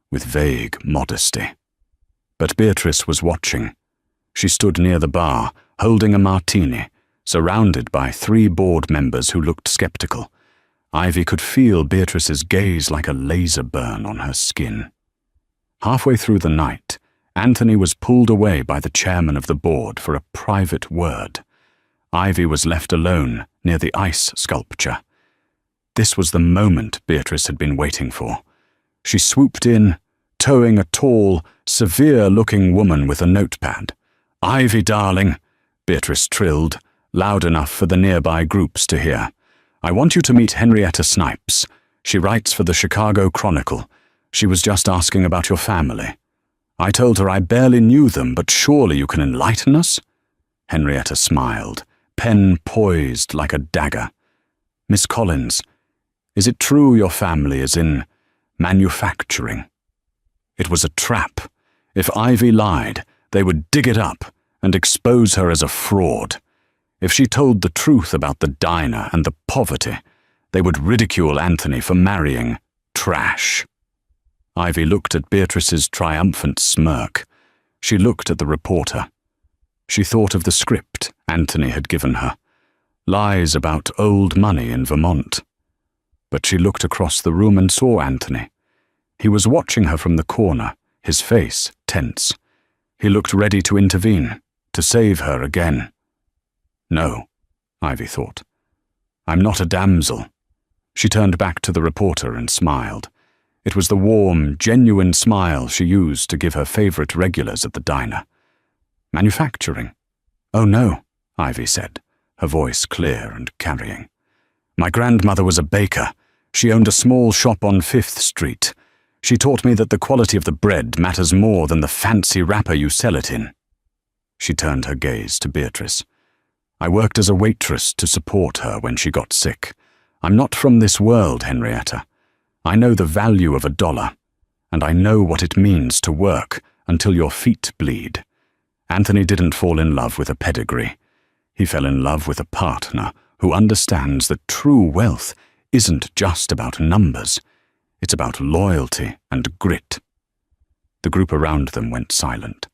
Speaker 1: with vague modesty. But Beatrice was watching. She stood near the bar, holding a martini, surrounded by 3 board members who looked skeptical. Ivy could feel Beatrice's gaze like a laser burn on her skin. Halfway through the night, Anthony was pulled away by the chairman of the board for a private word. Ivy was left alone near the ice sculpture. This was the moment Beatrice had been waiting for. She swooped in, towing a tall, severe-looking woman with a notepad. "Ivy, darling," Beatrice trilled, loud enough for the nearby groups to hear. "I want you to meet Henrietta Snipes. She writes for the Chicago Chronicle. She was just asking about your family. I told her I barely knew them, but surely you can enlighten us?" Henrietta smiled, pen poised like a dagger. "Miss Collins, is it true your family is in manufacturing?" It was a trap. If Ivy lied, they would dig it up and expose her as a fraud. If she told the truth about the diner and the poverty, they would ridicule Anthony for marrying trash. Ivy looked at Beatrice's triumphant smirk. She looked at the reporter. She thought of the script Anthony had given her, lies about old money in Vermont. But she looked across the room and saw Anthony. He was watching her from the corner, his face tense. He looked ready to intervene, to save her again. "No," Ivy thought. "I'm not a damsel." She turned back to the reporter and smiled. It was the warm, genuine smile she used to give her favorite regulars at the diner. "Manufacturing?" "Oh no," Ivy said, her voice clear and carrying. "My grandmother was a baker. She owned a small shop on 5th Street. She taught me that the quality of the bread matters more than the fancy wrapper you sell it in." She turned her gaze to Beatrice. "I worked as a waitress to support her when she got sick. I'm not from this world, Henrietta. I know the value of $1, and I know what it means to work until your feet bleed." Anthony didn't fall in love with a pedigree. He fell in love with a partner who understands that true wealth isn't just about numbers. It's about loyalty and grit. The group around them went silent.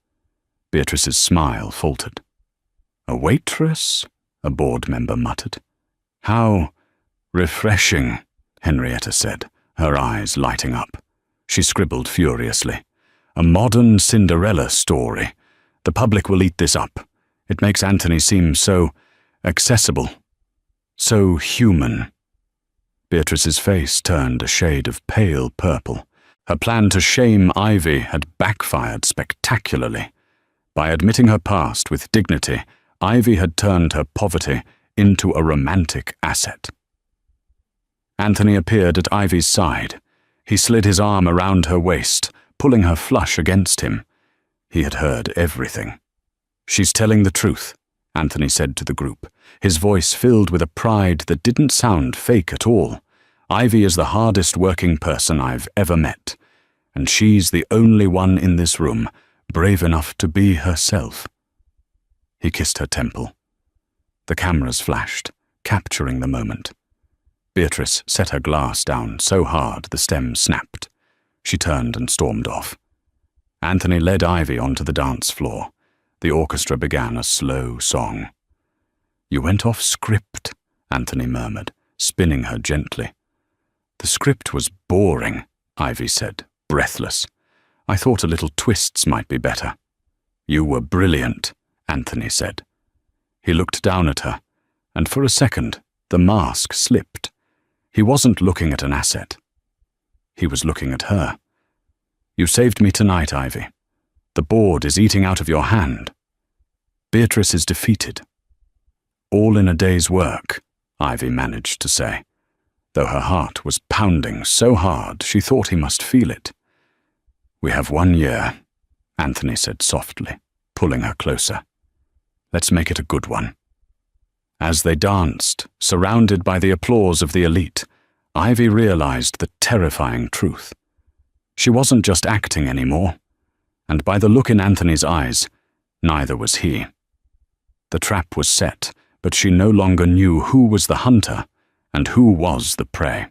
Speaker 1: Beatrice's smile faltered. "A waitress?" a board member muttered. "How refreshing," Henrietta said, her eyes lighting up. She scribbled furiously. "A modern Cinderella story. The public will eat this up. It makes Anthony seem so accessible, so human." Beatrice's face turned a shade of pale purple. Her plan to shame Ivy had backfired spectacularly. By admitting her past with dignity, Ivy had turned her poverty into a romantic asset. Anthony appeared at Ivy's side. He slid his arm around her waist, pulling her flush against him. He had heard everything. "She's telling the truth," Anthony said to the group, his voice filled with a pride that didn't sound fake at all. "Ivy is the hardest working person I've ever met, and she's the only one in this room brave enough to be herself." He kissed her temple. The cameras flashed, capturing the moment. Beatrice set her glass down so hard the stem snapped. She turned and stormed off. Anthony led Ivy onto the dance floor. The orchestra began a slow song. "You went off script," Anthony murmured, spinning her gently. "The script was boring," Ivy said, breathless. "I thought a little twists might be better." "You were brilliant," Anthony said. He looked down at her, and for a second, the mask slipped. He wasn't looking at an asset. He was looking at her. "You saved me tonight, Ivy. The board is eating out of your hand. Beatrice is defeated. All in a day's work, Ivy managed to say, though her heart was pounding so hard she thought he must feel it. We have 1 year, Anthony said softly, pulling her closer. Let's make it a good one. As they danced, surrounded by the applause of the elite, Ivy realized the terrifying truth. She wasn't just acting anymore, and by the look in Anthony's eyes, neither was he. The trap was set, but she no longer knew who was the hunter and who was the prey.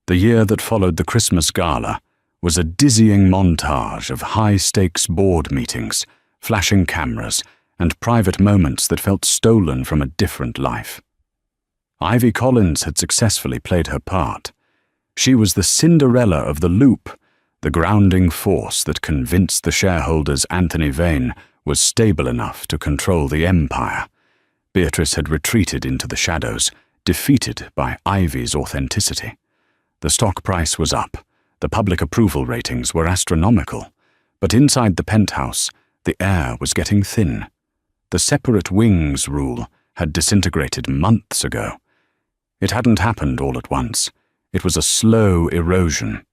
Speaker 1: The year that followed the Christmas gala was a dizzying montage of high-stakes board meetings, flashing cameras, and private moments that felt stolen from a different life. Ivy Collins had successfully played her part. She was the Cinderella of the loop, the grounding force that convinced the shareholders Anthony Vane was stable enough to control the empire. Beatrice had retreated into the shadows, defeated by Ivy's authenticity. The stock price was up, the public approval ratings were astronomical, but inside the penthouse, the air was getting thin. The separate wings rule had disintegrated months ago. It hadn't happened all at once. It was a slow erosion.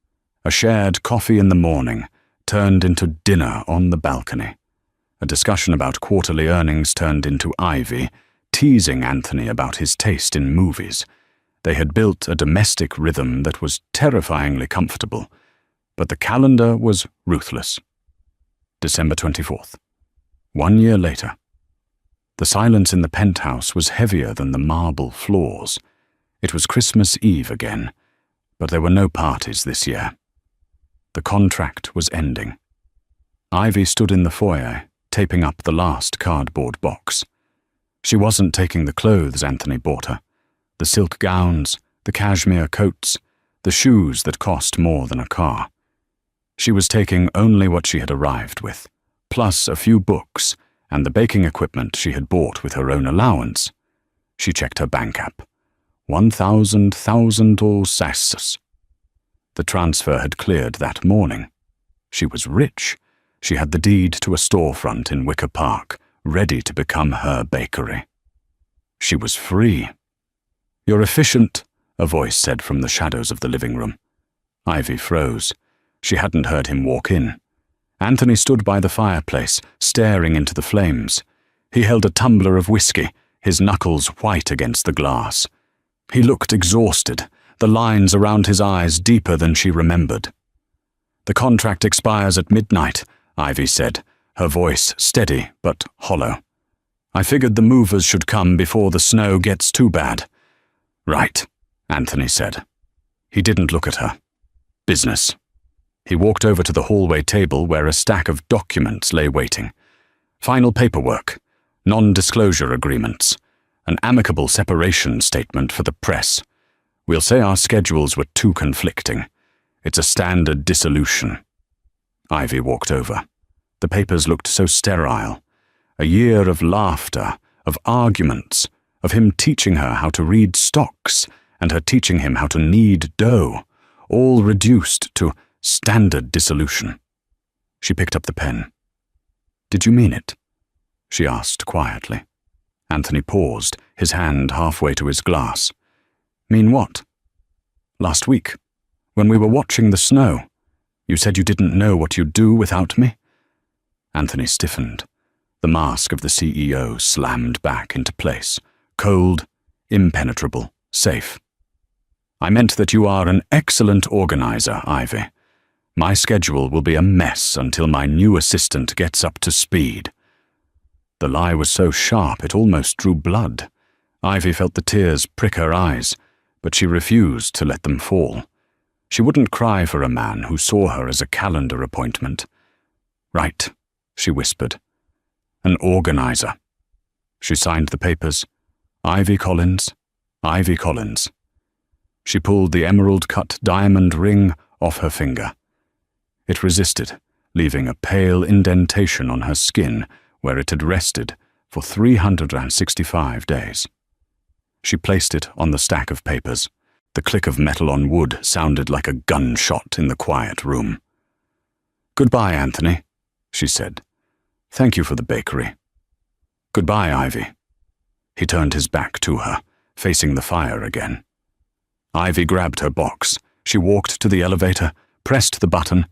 Speaker 1: A shared coffee in the morning turned into dinner on the balcony. A discussion about quarterly earnings turned into Ivy teasing Anthony about his taste in movies. They had built a domestic rhythm that was terrifyingly comfortable, but the calendar was ruthless. December 24th. 1 year later. The silence in the penthouse was heavier than the marble floors. It was Christmas Eve again, but there were no parties this year. The contract was ending. Ivy stood in the foyer, taping up the last cardboard box. She wasn't taking the clothes Anthony bought her, the silk gowns, the cashmere coats, the shoes that cost more than a car. She was taking only what she had arrived with, plus a few books and the baking equipment she had bought with her own allowance. She checked her bank app. 1,000 all sasses. The transfer had cleared that morning. She was rich. She had the deed to a storefront in Wicker Park, ready to become her bakery. She was free. "You're efficient," a voice said from the shadows of the living room. Ivy froze. She hadn't heard him walk in. Anthony stood by the fireplace, staring into the flames. He held a tumbler of whiskey, his knuckles white against the glass. He looked exhausted, the lines around his eyes deeper than she remembered. "The contract expires at midnight," Ivy said, her voice steady but hollow. "I figured the movers should come before the snow gets too bad." "Right," Anthony said. He didn't look at her. "Business." He walked over to the hallway table where a stack of documents lay waiting. Final paperwork, non-disclosure agreements, an amicable separation statement for the press. We'll say our schedules were too conflicting. It's a standard dissolution. Ivy walked over. The papers looked so sterile. A year of laughter, of arguments, of him teaching her how to read stocks and her teaching him how to knead dough, all reduced to standard dissolution. She picked up the pen. "Did you mean it?" she asked quietly. Anthony paused, his hand halfway to his glass. "Mean what?" "Last week, when we were watching the snow, you said you didn't know what you'd do without me." Anthony stiffened. The mask of the CEO slammed back into place, cold, impenetrable, safe. "I meant that you are an excellent organizer, Ivy. My schedule will be a mess until my new assistant gets up to speed." The lie was so sharp it almost drew blood. Ivy felt the tears prick her eyes, but she refused to let them fall. She wouldn't cry for a man who saw her as a calendar appointment. "Right," she whispered. "An organizer." She signed the papers. "Ivy Collins, Ivy Collins." She pulled the emerald-cut diamond ring off her finger. It resisted, leaving a pale indentation on her skin where it had rested for 365 days. She placed it on the stack of papers. The click of metal on wood sounded like a gunshot in the quiet room. "Goodbye, Anthony," she said. "Thank you for the bakery." "Goodbye, Ivy." He turned his back to her, facing the fire again. Ivy grabbed her box. She walked to the elevator, pressed the button,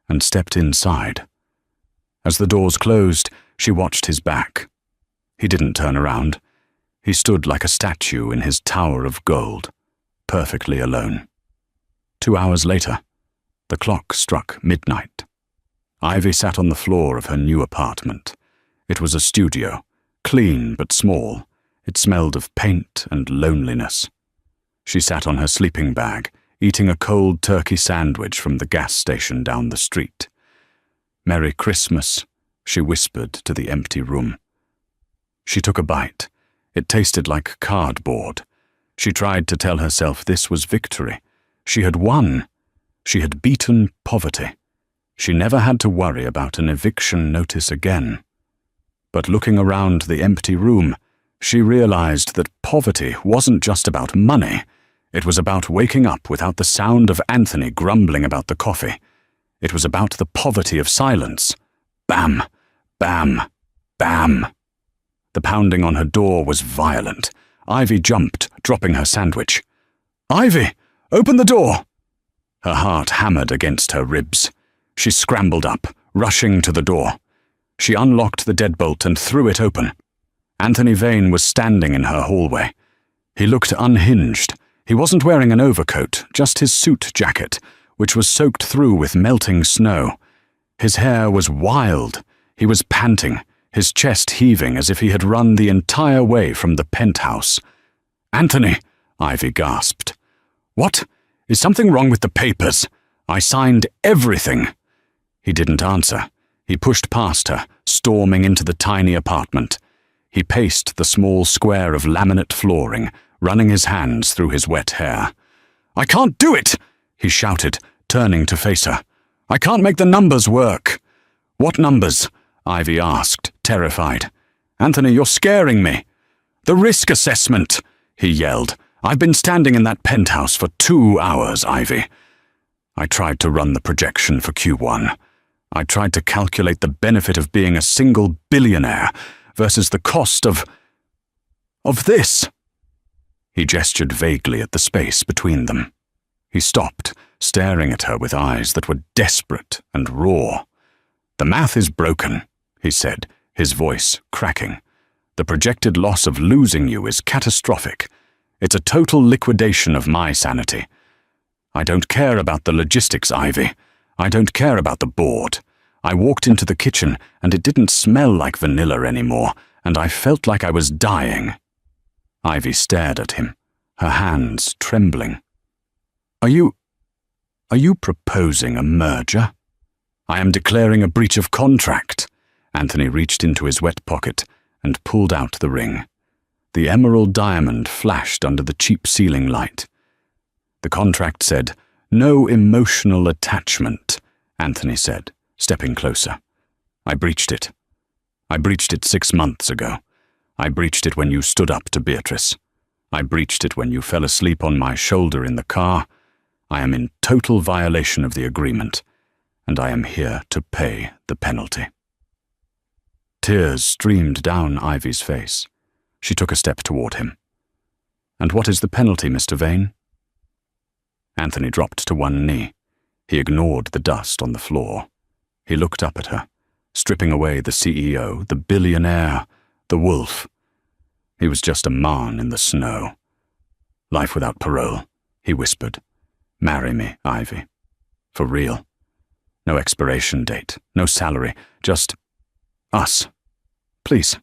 Speaker 1: and stepped inside. As the doors closed, she watched his back. He didn't turn around. He stood like a statue in his tower of gold, perfectly alone. 2 hours later, the clock struck midnight. Ivy sat on the floor of her new apartment. It was a studio, clean but small. It smelled of paint and loneliness. She sat on her sleeping bag, eating a cold turkey sandwich from the gas station down the street. "Merry Christmas," she whispered to the empty room. She took a bite. It tasted like cardboard. She tried to tell herself this was victory. She had won. She had beaten poverty. She never had to worry about an eviction notice again. But looking around the empty room, she realized that poverty wasn't just about money. It was about waking up without the sound of Anthony grumbling about the coffee. It was about the poverty of silence. Bam, bam, bam. The pounding on her door was violent. Ivy jumped, dropping her sandwich. "Ivy, open the door!" Her heart hammered against her ribs. She scrambled up, rushing to the door. She unlocked the deadbolt and threw it open. Anthony Vane was standing in her hallway. He looked unhinged. He wasn't wearing an overcoat, just his suit jacket, which was soaked through with melting snow. His hair was wild. He was panting, his chest heaving as if he had run the entire way from the penthouse. "Anthony," Ivy gasped. "What? Is something wrong with the papers? I signed everything." He didn't answer. He pushed past her, storming into the tiny apartment. He paced the small square of laminate flooring, running his hands through his wet hair. "I can't do it!" he shouted, turning to face her. "I can't make the numbers work." "What numbers?" Ivy asked, terrified. "Anthony, you're scaring me." "The risk assessment," he yelled. "I've been standing in that penthouse for 2 hours, Ivy. I tried to run the projection for Q1. I tried to calculate the benefit of being a single billionaire versus the cost of this." He gestured vaguely at the space between them. He stopped, staring at her with eyes that were desperate and raw. "The math is broken," he said, his voice cracking. "The projected loss of losing you is catastrophic. It's a total liquidation of my sanity. I don't care about the logistics, Ivy. I don't care about the board. I walked into the kitchen and it didn't smell like vanilla anymore, and I felt like I was dying." Ivy stared at him, her hands trembling. Are you proposing a merger?" "I am declaring a breach of contract." Anthony reached into his wet pocket and pulled out the ring. The emerald diamond flashed under the cheap ceiling light. The contract said, "No emotional attachment," Anthony said, stepping closer. "I breached it. I breached it 6 months ago. I breached it when you stood up to Beatrice. I breached it when you fell asleep on my shoulder in the car. I am in total violation of the agreement, and I am here to pay the penalty." Tears streamed down Ivy's face. She took a step toward him. "And what is the penalty, Mr. Vane?" Anthony dropped to one knee. He ignored the dust on the floor. He looked up at her, stripping away the CEO, the billionaire, the wolf. He was just a man in the snow. "Life without parole," he whispered. "Marry me, Ivy. For real. No expiration date, no salary, just us. Please."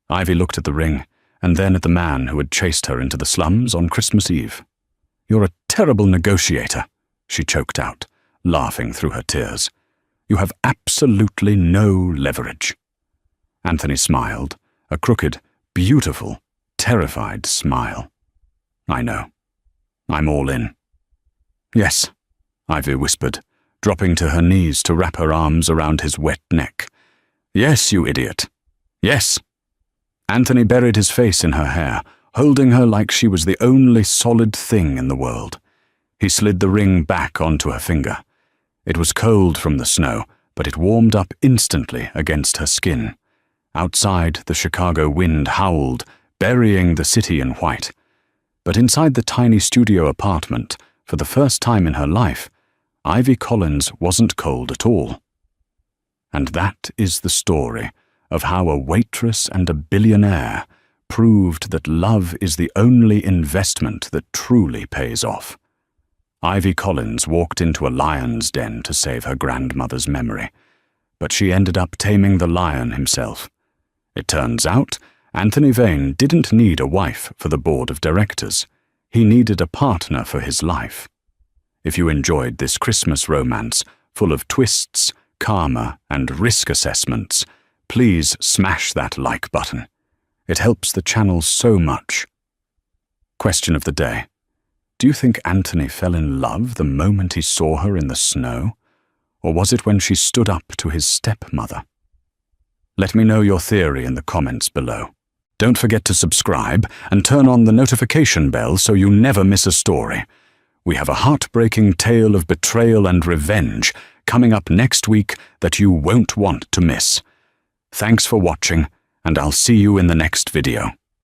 Speaker 1: Ivy looked at the ring, and then at the man who had chased her into the slums on Christmas Eve. "You're a terrible negotiator," she choked out, laughing through her tears. "You have absolutely no leverage." Anthony smiled, a crooked, beautiful, terrified smile. "I know. I'm all in." "Yes," Ivy whispered, dropping to her knees to wrap her arms around his wet neck. "Yes, you idiot. Yes." Anthony buried his face in her hair, holding her like she was the only solid thing in the world. He slid the ring back onto her finger. It was cold from the snow, but it warmed up instantly against her skin. Outside, the Chicago wind howled, burying the city in white. But inside the tiny studio apartment, for the first time in her life, Ivy Collins wasn't cold at all. And that is the story of how a waitress and a billionaire proved that love is the only investment that truly pays off. Ivy Collins walked into a lion's den to save her grandmother's memory, but she ended up taming the lion himself. It turns out, Anthony Vane didn't need a wife for the board of directors. He needed a partner for his life. If you enjoyed this Christmas romance, full of twists, karma, and risk assessments, please smash that like button. It helps the channel so much. Question of the day. Do you think Anthony fell in love the moment he saw her in the snow? Or was it when she stood up to his stepmother? Let me know your theory in the comments below. Don't forget to subscribe and turn on the notification bell so you never miss a story. We have a heartbreaking tale of betrayal and revenge coming up next week that you won't want to miss. Thanks for watching, and I'll see you in the next video.